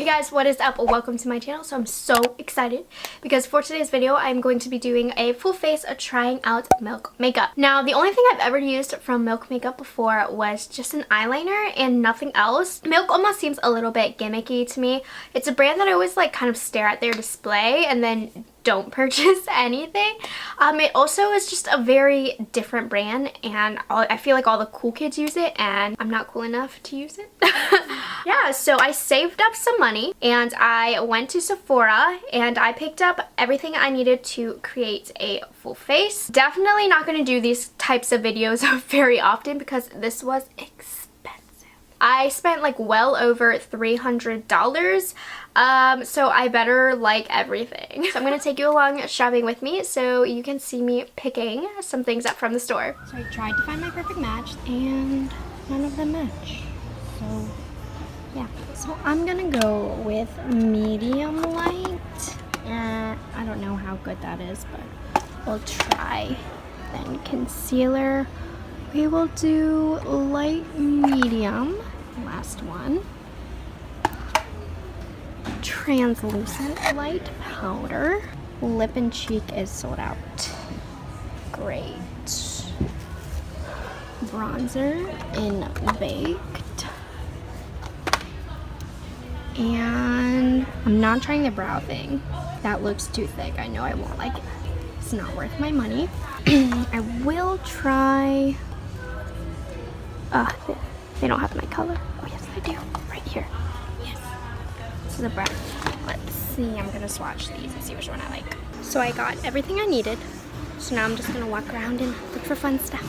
guys, what is up? Welcome to my channel. So I'm so excited because for today's video I'm going to be doing a full face of trying out Milk makeup. Now the only thing I've ever used from Milk makeup before was just an eyeliner and nothing else. Milk almost seems a little bit gimmicky to me. It's a brand that I always like kind of stare at their display and then don't purchase anything. It also is just a very different brand and I feel like all the cool kids use it and I'm not cool enough to use it. Yeah, so I saved up some money and I went to Sephora and I picked up everything I needed to create a full face. Definitely not going to do these types of videos very often because this was expensive. I spent like well over $300. So I better like everything. So I'm going to take you along shopping with me so you can see me picking some things up from the store. So I tried to find my perfect match and none of them match. So yeah. So I'm going to go with medium light. I don't know how good that is, but we'll try. Then concealer. We will do light medium. Last one. Translucent light powder. Lip and cheek is sold out. Great. Bronzer in Baked. And I'm not trying the brow thing. That looks too thick. I know I won't like it. It's not worth my money. I will try... they don't have my color. Oh yes, I do. Right here. Yes. This is a brown. Let's see. I'm gonna swatch these and see which one I like. So I got everything I needed. So now I'm just gonna walk around and look for fun stuff.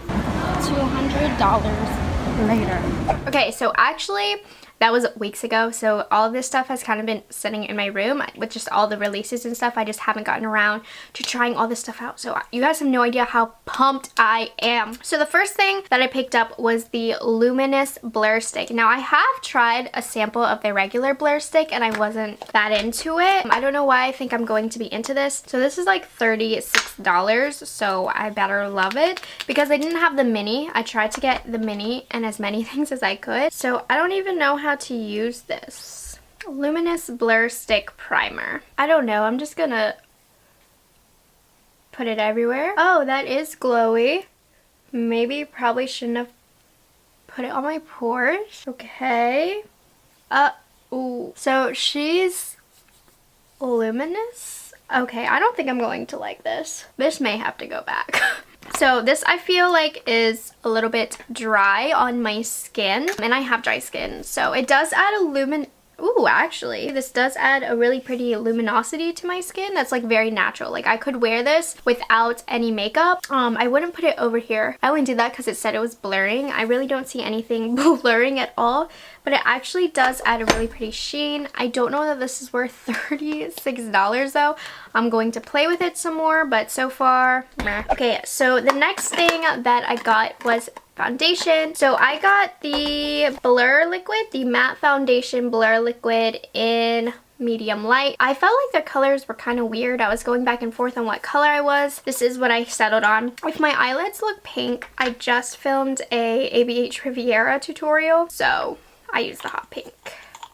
$200 later. Okay, so actually that was weeks ago, so all of this stuff has kind of been sitting in my room with just all the releases and stuff. I just haven't gotten around to trying all this stuff out, so you guys have no idea how pumped I am. So the first thing that I picked up was the Luminous Blur Stick. Now I have tried a sample of the regular Blur Stick and I wasn't that into it. I don't know why I think I'm going to be into this. So this is like $36, so I better love it because they didn't have the mini. I tried to get the mini and as many things as I could, so I don't even know how to use this. Luminous Blur Stick Primer. I don't know, I'm just gonna put it everywhere. Oh, that is glowy. Maybe probably shouldn't have put it on my pores. Okay. Ooh. So she's luminous. Okay, I don't think I'm going to like this. This may have to go back. So this I feel like is a little bit dry on my skin and I have dry skin, so it does add a Ooh, actually, this does add a really pretty luminosity to my skin that's like very natural. Like I could wear this without any makeup. I wouldn't put it over here. I only did that because it said it was blurring. I really don't see anything blurring at all, but it actually does add a really pretty sheen. I don't know that this is worth $36 though. I'm going to play with it some more, but so far, meh. Okay, so the next thing that I got was foundation. So I got the Blur Liquid, the matte foundation Blur Liquid in medium light. I felt like the colors were kind of weird. I was going back and forth on what color I was. This is what I settled on. If my eyelids look pink, I just filmed a ABH Riviera tutorial, so I used the hot pink.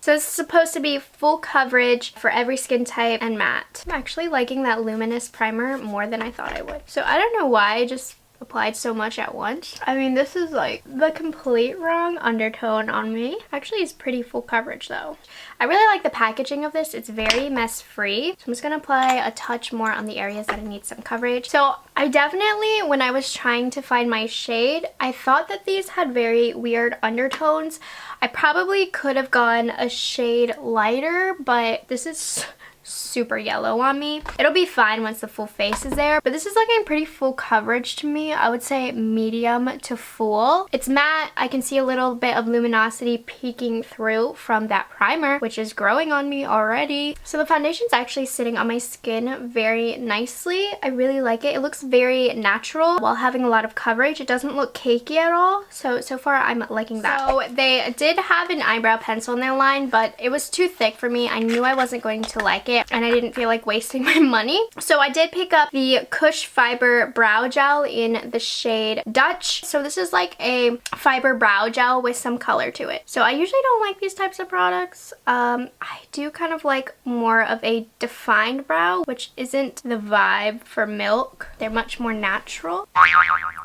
So it's supposed to be full coverage for every skin type and matte. I'm actually liking that luminous primer more than I thought I would. So I don't know why I just applied so much at once. I mean, this is like the complete wrong undertone on me. Actually, it's pretty full coverage though. I really like the packaging of this. It's very mess free. So I'm just gonna apply a touch more on the areas that I need some coverage. So I definitely, when I was trying to find my shade, I thought that these had very weird undertones. I probably could have gone a shade lighter, but this is super yellow on me. It'll be fine once the full face is there, but this is looking pretty full coverage to me. I would say medium to full. It's matte. I can see a little bit of luminosity peeking through from that primer, which is growing on me already. So the foundation's actually sitting on my skin very nicely. I really like it. It looks very natural while having a lot of coverage. It doesn't look cakey at all. So far I'm liking that. So they did have an eyebrow pencil in their line, but it was too thick for me. I knew I wasn't going to like it. today and I didn't feel like wasting my money. So I did pick up the Kush Fiber Brow Gel in the shade Dutch. So this is like a fiber brow gel with some color to it. So I usually don't like these types of products. I do kind of like more of a defined brow, which isn't the vibe for Milk. They're much more natural.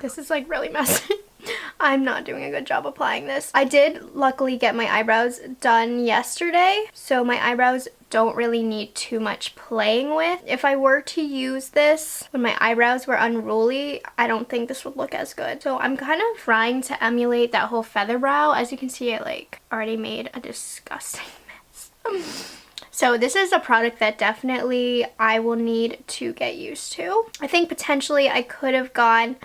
This is like really messy. I'm not doing a good job applying this. I did luckily get my eyebrows done yesterday, so my eyebrows don't really need too much playing with. If I were to use this when my eyebrows were unruly, I don't think this would look as good. So I'm kind of trying to emulate that whole feather brow. As you can see, it like already made a disgusting mess. So this is a product that definitely I will need to get used to. I think potentially I could have gone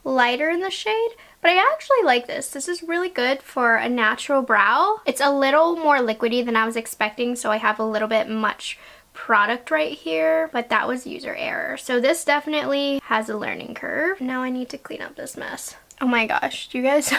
lighter in the shade, but I actually like this. This is really good for a natural brow. It's a little more liquidy than I was expecting, so I have a little bit much product right here, but that was user error. So this definitely has a learning curve. Now I need to clean up this mess. Oh my gosh, do you guys...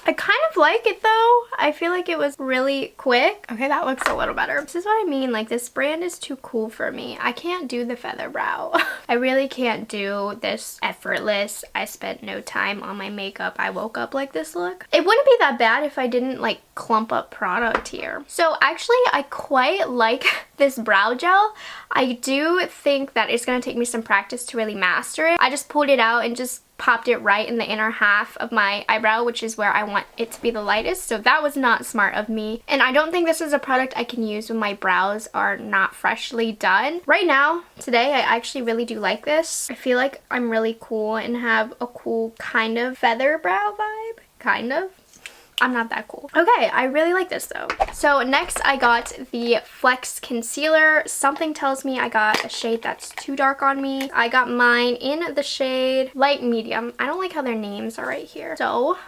I kind of like it though. I feel like it was really quick. Okay, that looks a little better. This is what I mean, like this brand is too cool for me. I can't do the feather brow. I really can't do this effortless. I spent no time on my makeup. I woke up like this look. It wouldn't be that bad if I didn't like clump up product here. So actually I quite like this brow gel. I do think that it's gonna take me some practice to really master it. I just pulled it out and just popped it right in the inner half of my eyebrow, which is where I want it to be the lightest, so that was not smart of me. And I don't think this is a product I can use when my brows are not freshly done. Right now, today, I actually really do like this. I feel like I'm really cool and have a cool kind of feather brow vibe, kind of. I'm not that cool. Okay, I really like this though. So next I got the Flex Concealer. Something tells me I got a shade that's too dark on me. I got mine in the shade Light Medium. I don't like how their names are right here. So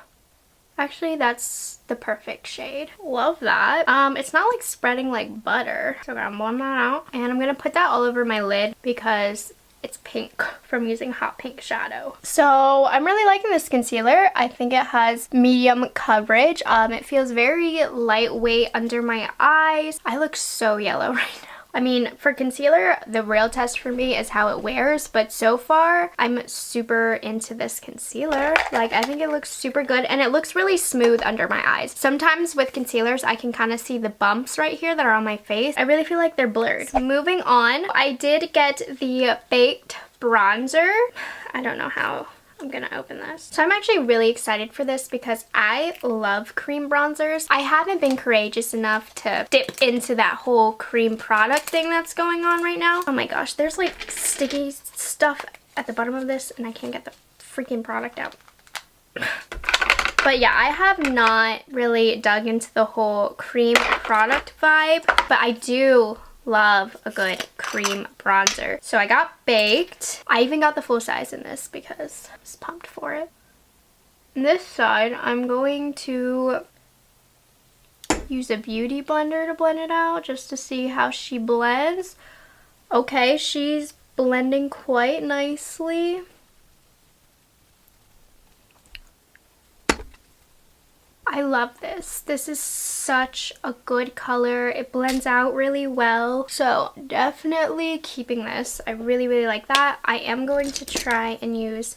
actually that's the perfect shade. Love that. It's not like spreading like butter. So I'm gonna blend that out. And I'm gonna put that all over my lid because it's pink from using hot pink shadow. So I'm really liking this concealer. I think it has medium coverage. It feels very lightweight under my eyes. I look so yellow right now. I mean, for concealer, the real test for me is how it wears, but so far, I'm super into this concealer. Like, I think it looks super good, and it looks really smooth under my eyes. Sometimes with concealers, I can kind of see the bumps right here that are on my face. I really feel like they're blurred. So moving on, I did get the Baked Bronzer. I don't know how I'm gonna open this. So I'm actually really excited for this because I love cream bronzers. I haven't been courageous enough to dip into that whole cream product thing that's going on right now. Oh my gosh, there's like sticky stuff at the bottom of this and I can't get the freaking product out. But yeah, I have not really dug into the whole cream product vibe, but I do love a good cream bronzer. So I got Baked. I even got the full size in this because I was pumped for it. On this side, I'm going to use a beauty blender to blend it out just to see how she blends. Okay, she's blending quite nicely. I love this. This is such a good color. It blends out really well. So definitely keeping this. I really, really like that. I am going to try and use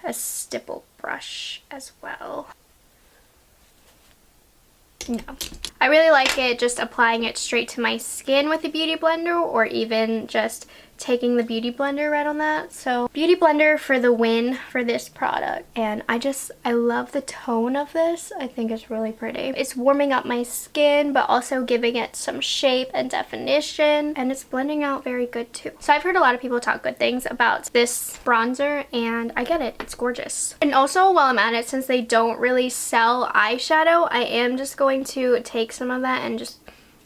a stipple brush as well. No. I really like it just applying it straight to my skin with the Beauty Blender or even just taking the Beauty Blender right on that. So Beauty Blender for the win for this product. And I love the tone of this. I think it's really pretty. It's warming up my skin but also giving it some shape and definition, and it's blending out very good too. So I've heard a lot of people talk good things about this bronzer and I get it. It's gorgeous. And also while I'm at it, since they don't really sell eyeshadow, I am just going to take some of that and just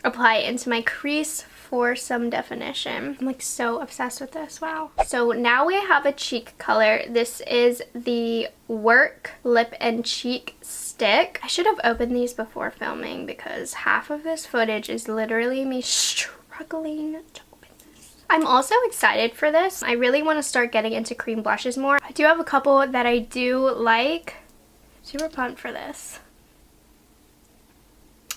apply it into my crease for some definition. I'm like so obsessed with this, wow. So now we have a cheek color. This is the Work Lip and Cheek Stick. I should have opened these before filming because half of this footage is literally me struggling to open this. I'm also excited for this. I really want to start getting into cream blushes more. I do have a couple that I do like. Super pumped for this.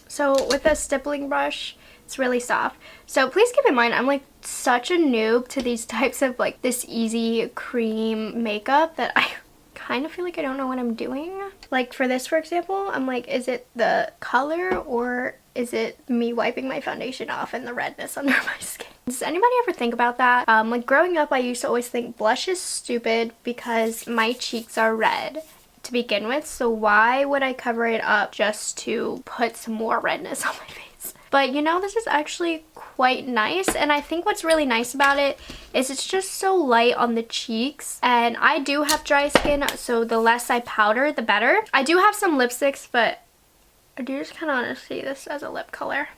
So with a stippling brush, it's really soft. So please keep in mind, I'm like such a noob to these types of like this easy cream makeup that I kind of feel like I don't know what I'm doing. Like for this, for example, I'm like, is it the color or is it me wiping my foundation off and the redness under my skin? Does anybody ever think about that? Like growing up, I used to always think blush is stupid because my cheeks are red to begin with, so why would I cover it up just to put some more redness on my face? But you know, this is actually quite nice, and I think what's really nice about it is it's just so light on the cheeks, and I do have dry skin, so the less I powder the better. I do have some lipsticks, but I do just kind of want to see this as a lip color.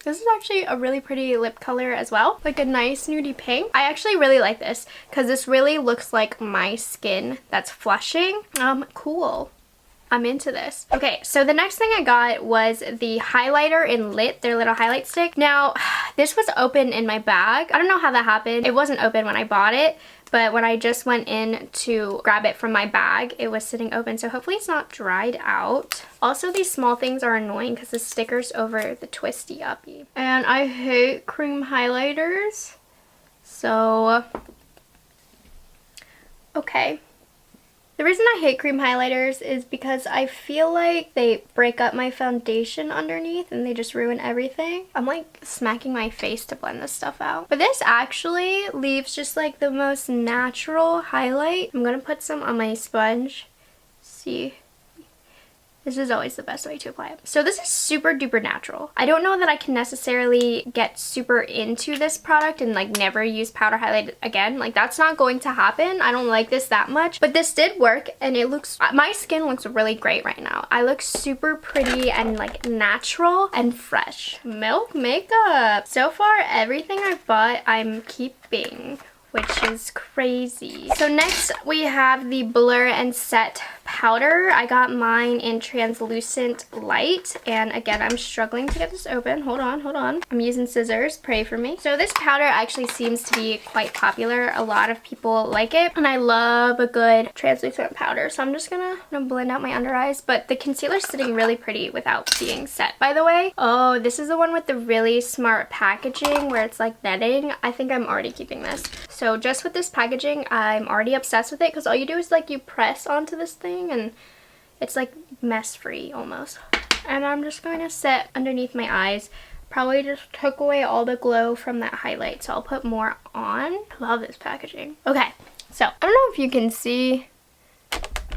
This is actually a really pretty lip color as well. Like a nice nudie pink. I actually really like this because this really looks like my skin that's flushing. Cool. I'm into this. Okay, so the next thing I got was the highlighter in Lit, their little highlight stick. Now, this was open in my bag. I don't know how that happened. It wasn't open when I bought it, but when I just went in to grab it from my bag, it was sitting open, so hopefully it's not dried out. Also, these small things are annoying because the sticker's over the twisty uppy. And I hate cream highlighters, so okay. The reason I hate cream highlighters is because I feel like they break up my foundation underneath and they just ruin everything. I'm like smacking my face to blend this stuff out. But this actually leaves just like the most natural highlight. I'm gonna put some on my sponge. See? This is always the best way to apply it. So this is super duper natural. I don't know that I can necessarily get super into this product and like never use powder highlight again. Like that's not going to happen. I don't like this that much, but this did work and it looks, my skin looks really great right now. I look super pretty and like natural and fresh. Milk makeup. So far everything I've bought I'm keeping, which is crazy. So next we have the Blur and Set powder. I got mine in translucent light, and again I'm struggling to get this open. Hold on. I'm using scissors, pray for me. So this powder actually seems to be quite popular. A lot of people like it, and I love a good translucent powder. So I'm just gonna blend out my under eyes, but the concealer's sitting really pretty without being set, by the way. Oh, this is the one with the really smart packaging where it's like netting. I think I'm already keeping this. So just with this packaging, I'm already obsessed with it because all you do is like you press onto this thing and it's like mess free almost. And I'm just going to set underneath my eyes. Probably just took away all the glow from that highlight, so I'll put more on. I love this packaging. Okay, so I don't know if you can see,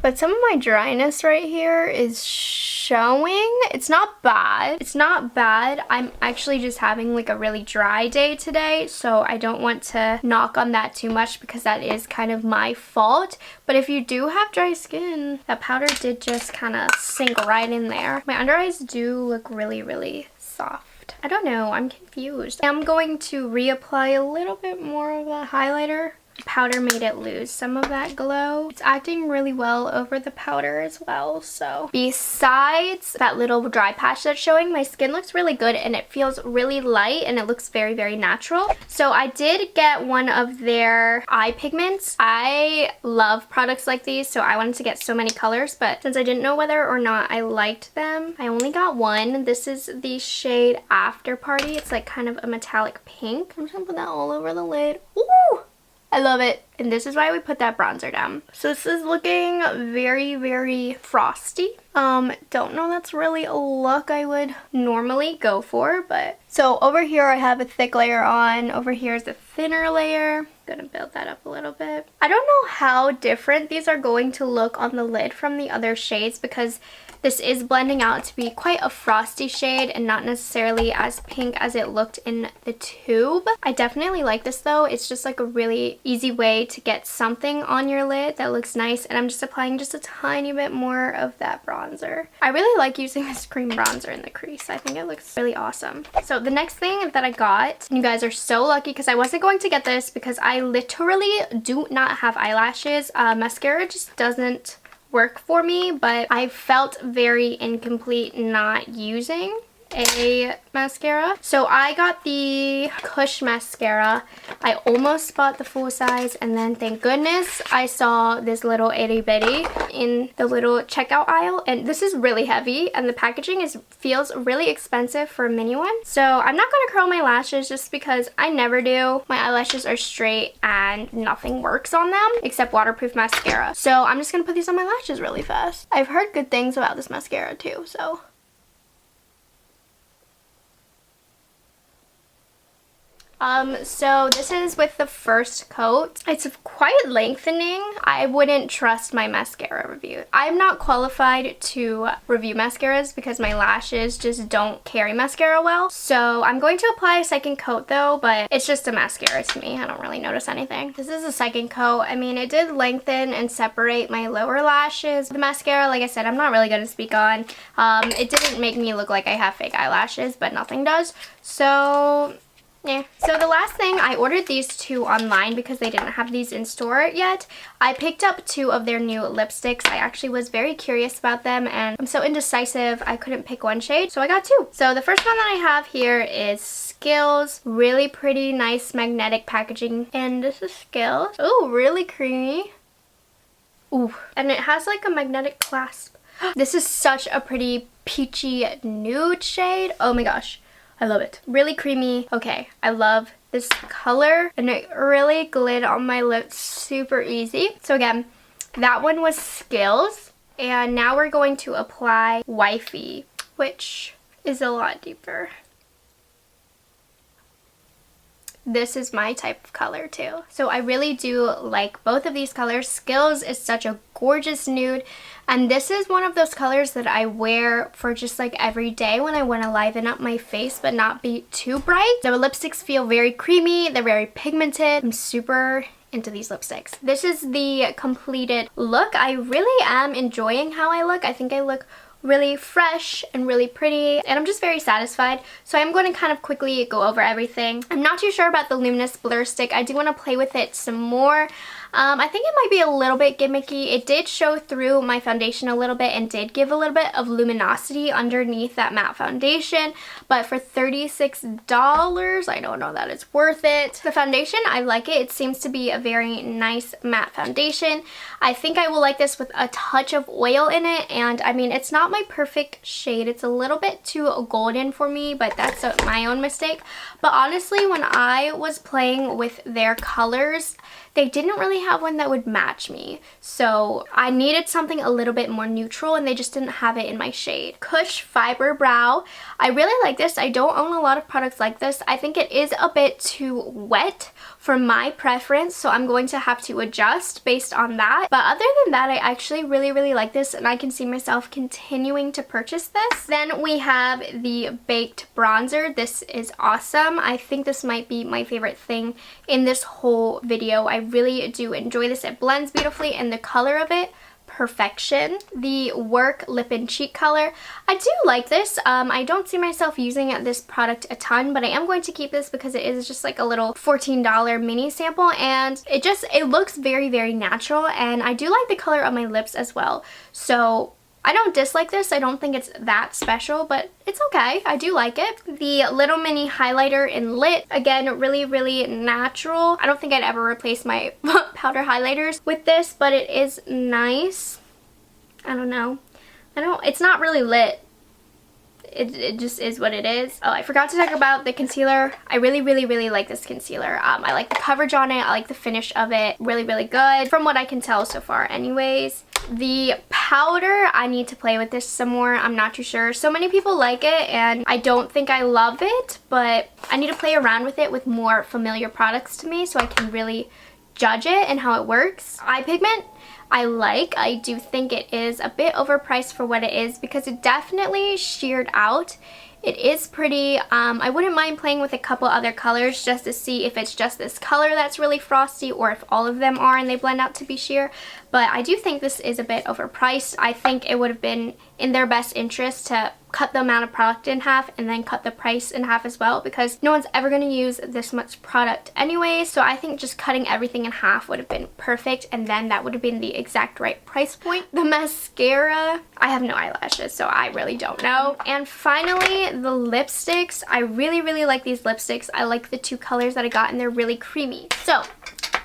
but some of my dryness right here is showing. It's not bad. It's not bad. I'm actually just having like a really dry day today, so I don't want to knock on that too much because that is kind of my fault. But if you do have dry skin, that powder did just kind of sink right in there. My under eyes do look really, really soft. I don't know. I'm confused. I'm going to reapply a little bit more of a highlighter. Powder made it lose some of that glow. It's acting really well over the powder as well. So besides that little dry patch that's showing, my skin looks really good and it feels really light and it looks very, very natural. So I did get one of their eye pigments. I love products like these, so I wanted to get so many colors, but since I didn't know whether or not I liked them, I only got one. This is the shade After Party. It's like kind of a metallic pink. I'm just gonna put that all over the lid. Ooh! I love it. And this is why we put that bronzer down. So this is looking very, very frosty. Don't know that's really a look I would normally go for, but so over here I have a thick layer on. Over here is a thinner layer. I'm gonna build that up a little bit. I don't know how different these are going to look on the lid from the other shades because this is blending out to be quite a frosty shade and not necessarily as pink as it looked in the tube. I definitely like this though. It's just like a really easy way to get something on your lid that looks nice, and I'm just applying just a tiny bit more of that bronzer. I really like using this cream bronzer in the crease. I think it looks really awesome. So the next thing that I got, and you guys are so lucky because I wasn't going to get this because I literally do not have eyelashes. Mascara just doesn't work for me, but I felt very incomplete not using a mascara. So I got the Kush mascara. I almost bought the full size, and then thank goodness I saw this little itty bitty in the little checkout aisle, and this is really heavy and the packaging feels really expensive for a mini one. So I'm not going to curl my lashes just because I never do. My eyelashes are straight and nothing works on them except waterproof mascara. So I'm just going to put these on my lashes really fast. I've heard good things about this mascara too, so. So this is with the first coat. It's quite lengthening. I wouldn't trust my mascara review. I'm not qualified to review mascaras because my lashes just don't carry mascara well. So I'm going to apply a second coat though, but it's just a mascara to me. I don't really notice anything. This is a second coat. I mean, it did lengthen and separate my lower lashes. The mascara, like I said, I'm not really going to speak on. It didn't make me look like I have fake eyelashes, but nothing does. So yeah. So the last thing, I ordered these two online because they didn't have these in store yet. I picked up 2 of their new lipsticks. I actually was very curious about them and I'm so indecisive I couldn't pick one shade, so I got 2. So the first one that I have here is Skills. Really pretty, nice magnetic packaging. And this is Skills. Oh, really creamy. Ooh. And it has like a magnetic clasp. This is such a pretty peachy nude shade. Oh my gosh. I love it. Really creamy. Okay, I love this color and it really glid on my lips super easy. So again, that one was Skills, and now we're going to apply Wifey, which is a lot deeper. This is my type of color too. So I really do like both of these colors. Skills is such a gorgeous nude, and this is one of those colors that I wear for just like every day when I want to liven up my face but not be too bright. The lipsticks feel very creamy, they're very pigmented. I'm super into these lipsticks. This is the completed look. I really am enjoying how I look. I think I look really fresh and really pretty, and I'm just very satisfied. So I'm going to kind of quickly go over everything. I'm not too sure about the Luminous Blur Stick. I do want to play with it some more. I think it might be a little bit gimmicky. It did show through my foundation a little bit and did give a little bit of luminosity underneath that matte foundation, but for $36, I don't know that it's worth it. The foundation, I like it. It seems to be a very nice matte foundation. I think I will like this with a touch of oil in it, and I mean, it's not my perfect shade. It's a little bit too golden for me, but that's my own mistake. But honestly, when I was playing with their colors, they didn't really have one that would match me. So I needed something a little bit more neutral, and they just didn't have it in my shade. Kush Fiber Brow. I really like this. I don't own a lot of products like this. I think it is a bit too wet for my preference, so I'm going to have to adjust based on that. But other than that, I actually really like this, and I can see myself continuing to purchase this. Then we have the Baked Bronzer. This is awesome. I think this might be my favorite thing in this whole video. I really do enjoy this. It blends beautifully, and the color of it, perfection. The Work Lip and Cheek color, I do like this. I don't see myself using this product a ton, but I am going to keep this because it is just like a little $14 mini sample, and it looks very natural, and I do like the color of my lips as well. So I don't dislike this. I don't think it's that special, but it's okay. I do like it. The Little Mini Highlighter in Lit. Again, really natural. I don't think I'd ever replace my powder highlighters with this, but it is nice. I don't know. It's not really lit. It just is what it is. Oh, I forgot to talk about the concealer. I really like this concealer. I like the coverage on it. I like the finish of it. Really good from what I can tell so far anyways. The powder, I need to play with this some more. I'm not too sure. So many people like it, and I don't think I love it, but I need to play around with it with more familiar products to me so I can really judge it and how it works. Eye pigment, I do think it is a bit overpriced for what it is because it definitely sheared out. It is pretty. I wouldn't mind playing with a couple other colors just to see if it's just this color that's really frosty or if all of them are and they blend out to be sheer. But I do think this is a bit overpriced. I think it would have been in their best interest to cut the amount of product in half and then cut the price in half as well, because no one's ever going to use this much product anyway. So I think just cutting everything in half would have been perfect, and then that would have been the exact right price point. The mascara, I have no eyelashes, so I really don't know. And finally, the lipsticks. I really like these lipsticks. I like the two colors that I got, and they're really creamy. So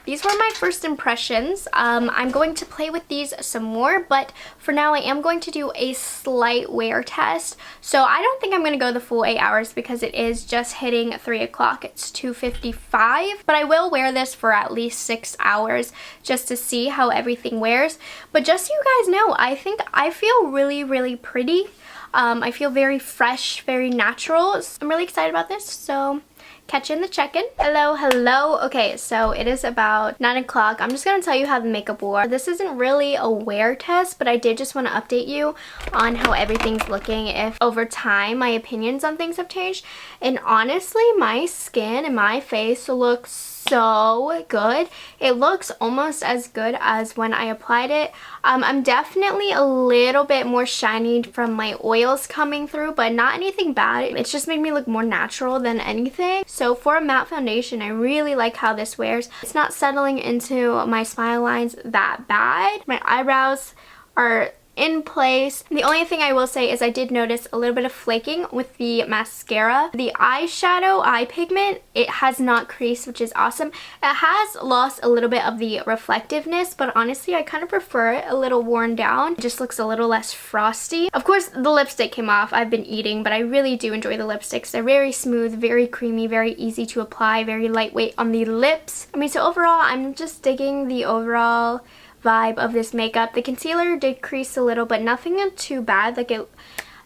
these were my first impressions. I'm going to play with these some more, but for now I am going to do a slight wear test. So I don't think I'm going to go the full 8 hours because it is just hitting 3 o'clock. It's 2:55, but I will wear this for at least 6 hours just to see how everything wears. But just so you guys know, I think I feel really pretty. I feel very fresh, very natural. I'm really excited about this, so catch you in the check-in. Hello. Okay, so it is about 9 o'clock. I'm just going to tell you how the makeup wore. This isn't really a wear test, but I did just want to update you on how everything's looking, if over time my opinions on things have changed. And honestly, my skin and my face looks so good. It looks almost as good as when I applied it. I'm definitely a little bit more shiny from my oils coming through, but not anything bad. It's just made me look more natural than anything. So for a matte foundation, I really like how this wears. It's not settling into my smile lines that bad. My eyebrows are in place. The only thing I will say is I did notice a little bit of flaking with the mascara. The eyeshadow, eye pigment, it has not creased, which is awesome. It has lost a little bit of the reflectiveness, but honestly I kind of prefer it a little worn down. It just looks a little less frosty. Of course the lipstick came off. I've been eating, but I really do enjoy the lipsticks. They're very smooth, very creamy, very easy to apply, very lightweight on the lips. I mean, so overall I'm just digging the overall vibe of this makeup. The concealer did crease a little, but nothing too bad. Like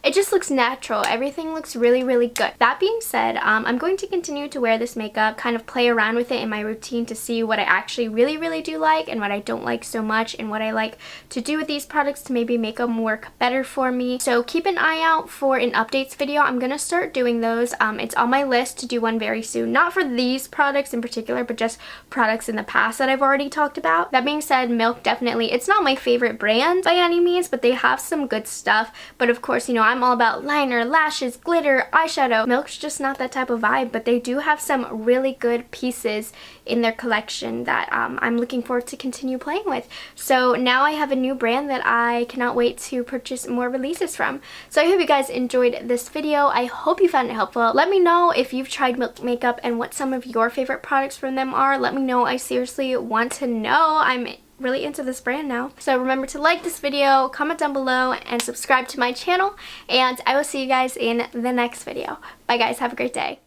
it just looks natural. Everything looks really good. That being said, I'm going to continue to wear this makeup, kind of play around with it in my routine to see what I actually really do like and what I don't like so much, and what I like to do with these products to maybe make them work better for me. So keep an eye out for an updates video. I'm gonna start doing those. It's on my list to do one very soon. Not for these products in particular, but just products in the past that I've already talked about. That being said, Milk definitely, it's not my favorite brand by any means, but they have some good stuff. But of course, you know, I'm all about liner, lashes, glitter, eyeshadow. Milk's just not that type of vibe, but they do have some really good pieces in their collection that I'm looking forward to continue playing with. So now I have a new brand that I cannot wait to purchase more releases from. So I hope you guys enjoyed this video. I hope you found it helpful. Let me know if you've tried Milk makeup and what some of your favorite products from them are. Let me know. I seriously want to know. I'm really into this brand now. So remember to like this video, comment down below, and subscribe to my channel, and I will see you guys in the next video. Bye guys, have a great day.